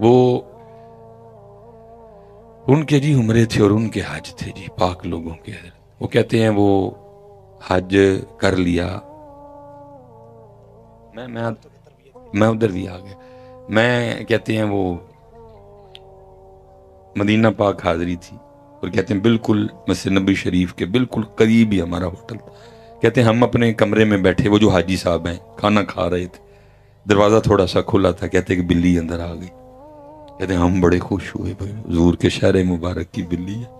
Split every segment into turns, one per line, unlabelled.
وہ ان کے جی عمرے تھے اور ان کے حج تھے جی، پاک لوگوں کے. وہ کہتے ہیں وہ حج کر لیا. میں ادھر بھی آ گیا. میں کہتے ہیں وہ مدینہ پاک حاضری تھی اور کہتے ہیں بالکل مسجد نبی شریف کے بالکل قریب ہی ہمارا ہوٹل تھا. کہتے ہیں ہم اپنے کمرے میں بیٹھے، وہ جو حاجی صاحب ہیں کھانا کھا رہے تھے، دروازہ تھوڑا سا کھلا تھا. کہتے ہیں کہ بلی اندر آ گئی. کہتے ہیں ہم بڑے خوش ہوئے، بھائی حضور کے شہر مبارک کی بلی ہے.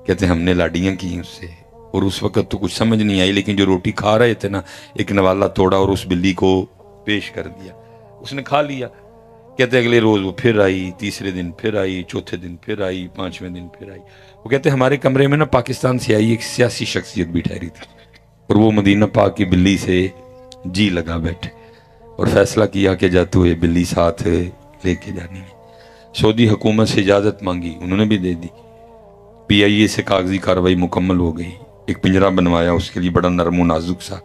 کہتے ہیں ہم نے لاڈیاں کی اس سے، اور اس وقت تو کچھ سمجھ نہیں آئی، لیکن جو روٹی کھا رہے تھے نا، ایک نوالا توڑا اور اس بلی کو پیش کر دیا. اس نے کھا لیا. کہتے ہیں اگلے روز وہ پھر آئی، تیسرے دن پھر آئی، چوتھے دن پھر آئی، پانچویں دن پھر آئی. وہ کہتے ہیں ہمارے کمرے میں نا پاکستان سے آئی ایک سیاسی شخصیت بھی ٹھہری تھی، اور وہ مدینہ پاک کی بلی سے جی لگا بیٹھے اور فیصلہ کیا کہ جا تو یہ بلی ساتھ لے کے جانی ہے. سعودی حکومت سے اجازت مانگی، انہوں نے بھی دے دی. پی آئی اے سے کاغذی کارروائی مکمل ہو گئی. ایک پنجرہ بنوایا اس کے لیے بڑا نرم و نازک سا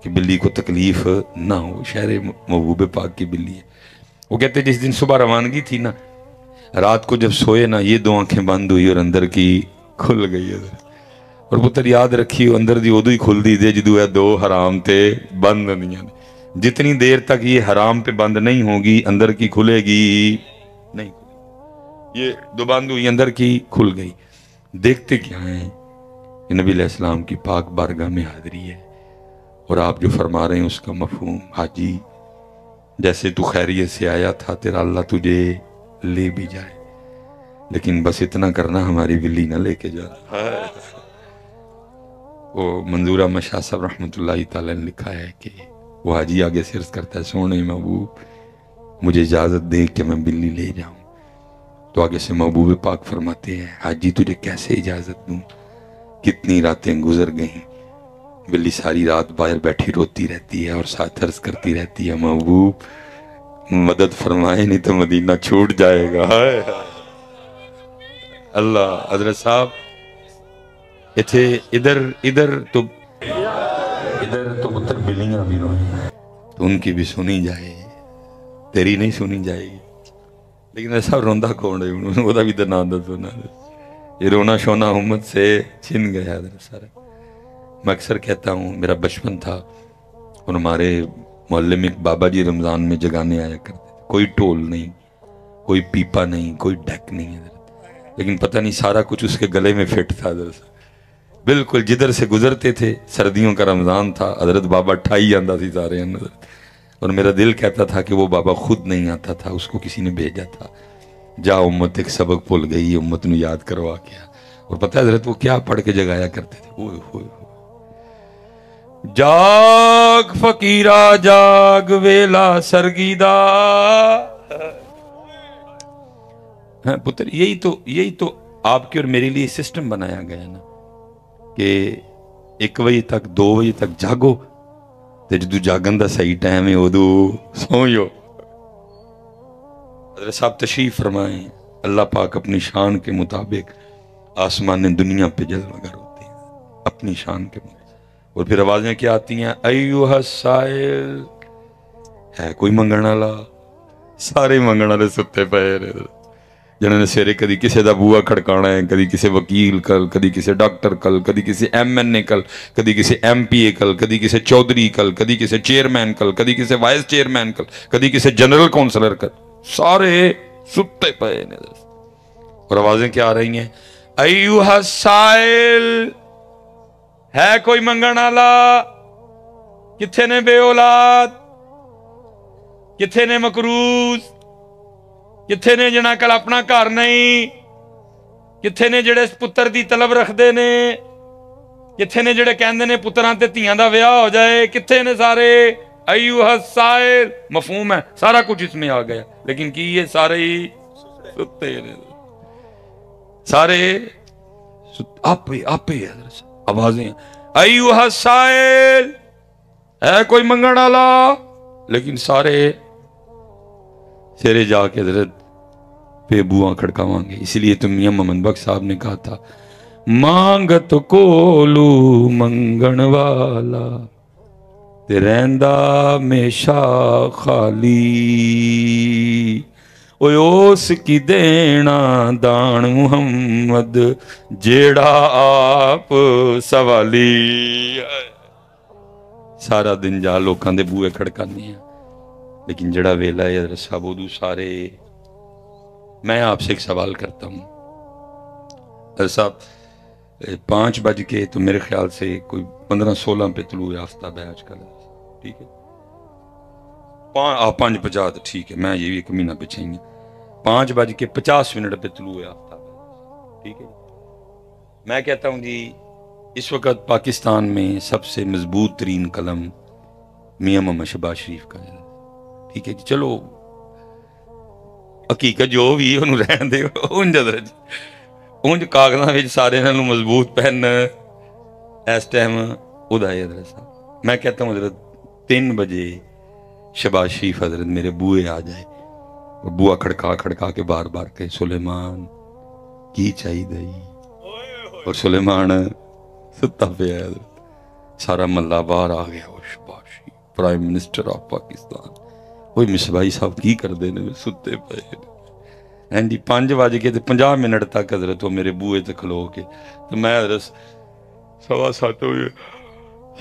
کہ بلی کو تکلیف نہ ہو، شہر محبوب پاک کی بلی ہے. وہ کہتے جس دن صبح روانگی تھی نا، رات کو جب سوئے نا، یہ 2 آنکھیں بند ہوئی اور اندر کی کھل گئی. اور پتر یاد رکھی اندر دی ادو ہی کھل دی دے جدو ہے 2 حرام تے بند نہیں. جتنی دیر تک یہ حرام پہ بند نہیں ہوگی اندر کی کھلے گی نہیں. یہ 2 بند ہوئی، اندر کی کھل گئی. دیکھتے کیا ہیں کہ نبی علیہ السلام کی پاک بارگاہ میں حاضری ہے، اور آپ جو فرما رہے ہیں اس کا مفہوم، حاجی جیسے تو خیریت سے آیا تھا تیرا اللہ تجھے لے بھی جائے، لیکن بس اتنا کرنا ہماری بلی نہ لے کے جا. وہ منظور احمد شاہ صاحب رحمۃ اللہ تعالی نے لکھا ہے کہ وہ حاجی آگے سے عرض کرتا ہے سونے محبوب مجھے اجازت دے کہ میں بلی لے جاؤں. تو آگے سے محبوب پاک فرماتے ہیں حاجی تجھے کیسے اجازت دوں، کتنی راتیں گزر گئیں، بلی ساری رات باہر بیٹھی روتی رہتی ہے اور ساتھ عرض کرتی رہتی ہے محبوب مدد فرمائے نہیں تو مدینہ چھوٹ جائے گا. اللہ. حضرت صاحب ادھر تو پتر بلیاں بھی روئیں تو ان کی بھی سنی جائے، تیری نہیں سنی جائے گی. لیکن ایسا روندہ کون ہے، وہ بھی تو نام سنا. یہ رونا شونا امت سے چھن گیا. حضرت سارا میں اکثر کہتا ہوں میرا بچپن تھا اور ہمارے محلے میں بابا جی رمضان میں جگانے آیا کرتے تھے. کوئی ٹول نہیں، کوئی پیپا نہیں، کوئی ڈیک نہیں حضرت، لیکن پتہ نہیں سارا کچھ اس کے گلے میں فٹ تھا. حضرت بالکل جدھر سے گزرتے تھے، سردیوں کا رمضان تھا، حضرت بابا ٹھائی جاندہ تھی سارے اندر. اور میرا دل کہتا تھا کہ وہ بابا خود نہیں آتا تھا، اس کو کسی نے بھیجا تھا. جا امت ایک سبق بھول گئی، امت نو یاد کروا کیا. اور پتہ ہے حضرت وہ کیا پڑھ کے جگایا کرتے تھے، اوہ ہوئے جاگ فقیرہ جاگ ویلا سرگیدہ. ہاں پتر یہی تو آپ کے اور میرے لیے سسٹم بنایا گیا نا کہ 1 بجے تک 2 بجے تک جاگو تے جدو جاگن دا صحیح ٹائم ہے ادو سوئو. حضرت صاحب تشریف فرمائیں. اللہ پاک اپنی شان کے مطابق آسمان دنیا پہ جلوگر ہوتے ہیں اپنی شان کے مطابق. اور پھر آوازیں کیا آتی ہیں، ایوہ السائل، ہے کوئی منگن والا؟ سارے منگن والے ستے پئے جنہوں نے سیرے کدی کسی دا بوا کھڑکانا ہے، کدی کسی وکیل کل، کدی کسی ڈاکٹر کل، کدی کسی این اے کل، کدی کسی پی اے کل، کدی کسی چودھری کل، کدی کسی چیئرمین کل، کدی کسی وائس چیئرمین کل، کدی کسی جنرل کونسلر کل. سارے ستے پئے نے. اور آوازیں کیا آ رہی ہیں، ایوہ السائل، ہے کوئی منگن والا؟ کتھے نے بے اولاد، کتھے نے مقروض، کتھے نے جنہاں کل اپنا گھر نہیں، کتھے نے جڑے پتر دی طلب رکھ دے نے، کتھے نے جڑے کہندے نے پتران تے تیاں دا ویاہ ہو جائے، کتھے نے سارے؟ ایوہ السائل مفہوم ہے، سارا کچھ اس میں آ گیا، لیکن کی یہ سارے ہی ستے نے، سارے آپ آوازیں ایوہ السائل، ہے کوئی منگن والا؟ لیکن سارے سیرے جا کے حضرت پہ بوآں کھڑکاواں گے. اسی لیے تو میاں محمد بخش صاحب نے کہا تھا مانگت کولو منگن والا تے رہندا میشا خالی، اس کی دینا دان محمد جیڑا آپ سوالی. سارا دن جا لوکاں دے بوئے کھڑکانے ہیں، لیکن جڑا ویلا ہے حضرت صاحب ادو سارے. میں آپ سے ایک سوال کرتا ہوں حضرت صاحب، 5 بج کے تو میرے خیال سے کوئی 15-16 پہ طلوع آفتاب ہے آج کل، ٹھیک ہے؟ 5:50 ٹھیک ہے، میں یہ بھی 1 مہینہ پہ چاہیے. 5:50 پہ طلوع آفتاب ہے، ٹھیک ہے. میں کہتا ہوں جی اس وقت پاکستان میں سب سے مضبوط ترین قلم میاں محمد شہباز شریف کا ہے، ٹھیک ہے جی. چلو حقیقت جو بھی انہوں رہن دے انج حضرت انج کاغذاں وچ سارے نالوں مضبوط پین اس ٹائم ادا ہے حضرت صاحب. میں کہتا ہوں حضرت 3 بجے شہباز شریف حضرت میرے بوئے آ جائے اور بوا کھڑکا کے بار بار کہ سلیمان کی چاہیے دائی، اور سلیمان ستا پہ ہے. سارا ملہ باہر آ گیا. وہ شہباز شریف پرائم منسٹر آف پاکستان، وہی مصباحی صاحب کی کر دینے میں ستے پہ ہیں جی. 5:50 تک حضرت وہ میرے بوئے تے کھلو کے تو میں حضرت 7:15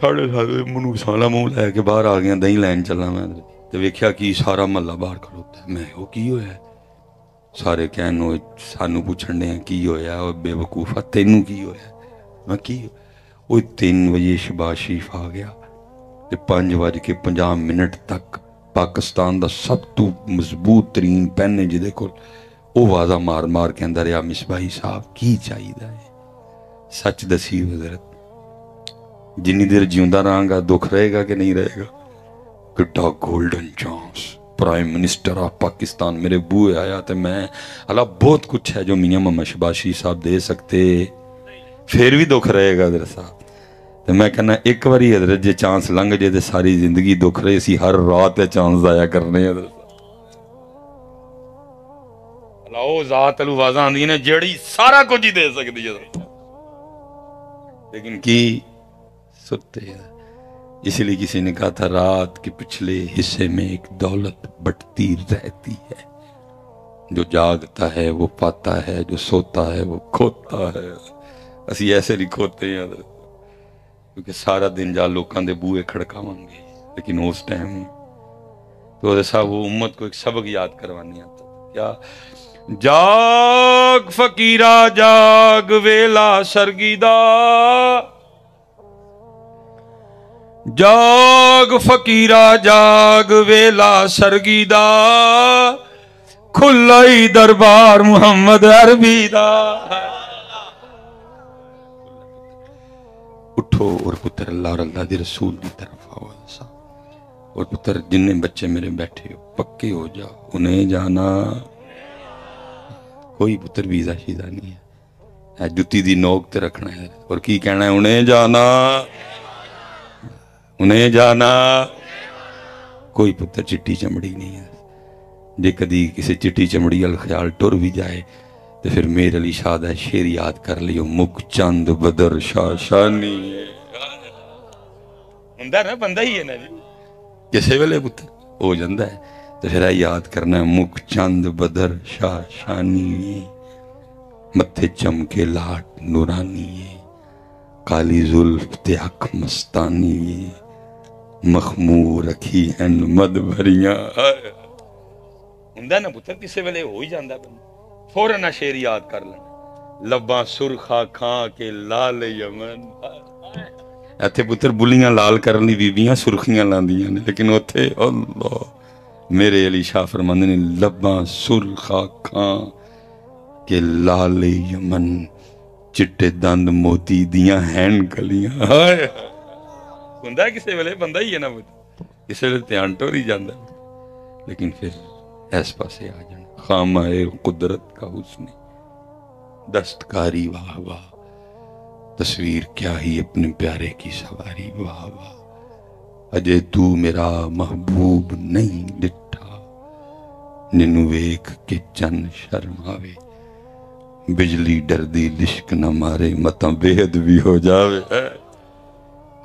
7:30 منہ سالا منہ لے کے باہر آ گیا. دہی لین چلا میں تے ویکھیا کی سارا محلہ باہر کھلوتا ہے. میں وہ کی ہویا ہے؟ سارے کہن سانو پوچھن دے کی ہویا ہے؟ بے وقوفا تینوں کی ہویا ہے؟ میں کی وہ 3 بجے شہباز شریف آ گیا تے 5:50 تک پاکستان دا سب تو مضبوط ترین پین ہے جدے کو وہ واضح مار مار کے اندر یا مصباحی صاحب کی چاہیے ہے. سچ دسی حضرت جنی دیر جیوندہ رہاں گا دکھ رہے گا کہ نہیں رہے گا؟ کٹا golden chance prime minister of Pakistan میرے بوئے آیا تے میں اللہ بہت کچھ ہے جو میاں محمد شہباز شریف صاحب دے سکتے، پھر بھی دکھ رہے گا حضرت صاحب. تے میں کہنا ایک واری حضرت جے چانس لنگ جے تے ساری زندگی دکھ رہے سی، ہر رات چانس ضائع کرنے حضرت اللہ او ذات الوازہ آندھی نے جیڑی سارا کچھ ہی دے سکتی ہے، لیکن کی ستے ہیں. اسی لیے کسی نے کہا تھا رات کے پچھلے حصے میں ایک دولت بٹتی رہتی ہے، جو جاگتا ہے وہ پاتا ہے، جو سوتا ہے وہ کھوتا ہے. اسی ایسے نہیں کھوتے ہیں حضرت، کیونکہ سارا دن جا لوکاں دے بوئے کھڑکاواں گے، لیکن اس ٹائم تو حضرت صاحب وہ امت کو ایک سبق یاد کروانی آتا تھا. کیا؟ جاگ فقیرہ جاگ ویلا سرگیدہ، جاگ فقیرہ جاگ ویلا سرگیدہ، کھلائی دربار محمد عربی دا. اٹھو اور پتر اللہ اور اللہ دی رسول دی طرف آؤ صاحب. اور پتر جننے بچے میرے بیٹھے ہو پکے ہو جاؤ، انہیں جانا کوئی پتر ویزا شیزا نہیں ہے، جتی دی نوک تے رکھنا ہے. اور کی کہنا ہے؟ انہیں جانا، انہیں جانا. کوئی پتر چٹی چمڑی نہیں ہے. جے کدی کسی چٹی چمڑی وال خیال ٹر بھی جائے تو پھر میر علی شاہ دا شعر یاد کر لیو، مک چند بدر شاہ شانی ہوندا نا بندہ ہی ہے نا جی کسے ویلے پتر ہو جاندا ہے. تو پھر یاد کرنا ہے مک چند بدر شاہ شانی، متھے چمکے لاٹ نورانی، کالی زلف تے اکھ مستانی، مخمور رکھی ہیں مد بھریاں. ہوندا نا پتر کسے ویلے ہو ہی جاندا بندہ، فوراً شعر یاد کر لینا، لباں سرخا کھاں کے لال یمن. ایتھے پتر بلیاں لال کرن دی بیبیاں سرخیاں لاندیاں نے، لیکن اوتھے اللہ میرے علی شاہ فرماندے نے لباں سرخا کھاں کے لال یمن، چٹے دند موتی دیاں ہین کلیاں. ہوندا کسے ویلے بندہ ہی ہے نا پتر، کسے ویلے دھیان ٹور ہی جاندا، لیکن پھر ایس پاسے آ جانا. خامہ قدرت کا حسن دستکاری واہ واہ، تصویر کیا ہی اپنے پیارے کی سواری واہ واہ، اجے تو میرا محبوب نہیں ڈٹھا، جنوں ویکھ کے چن شرماوے، بجلی ڈردی لشک نہ مارے متاں بےحد بھی ہو جاوے.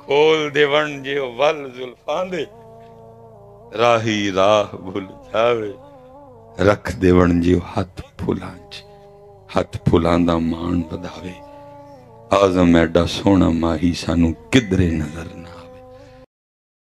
کھول دے ون جے ول زلفاں دے، راہی راہ بھول جاوے، رکھ دیون جیو ہاتھ پھولانچ ہاتھ پھولان دا مان بداوے آزم ایڈا سونا ماہی سانو کدرے نظر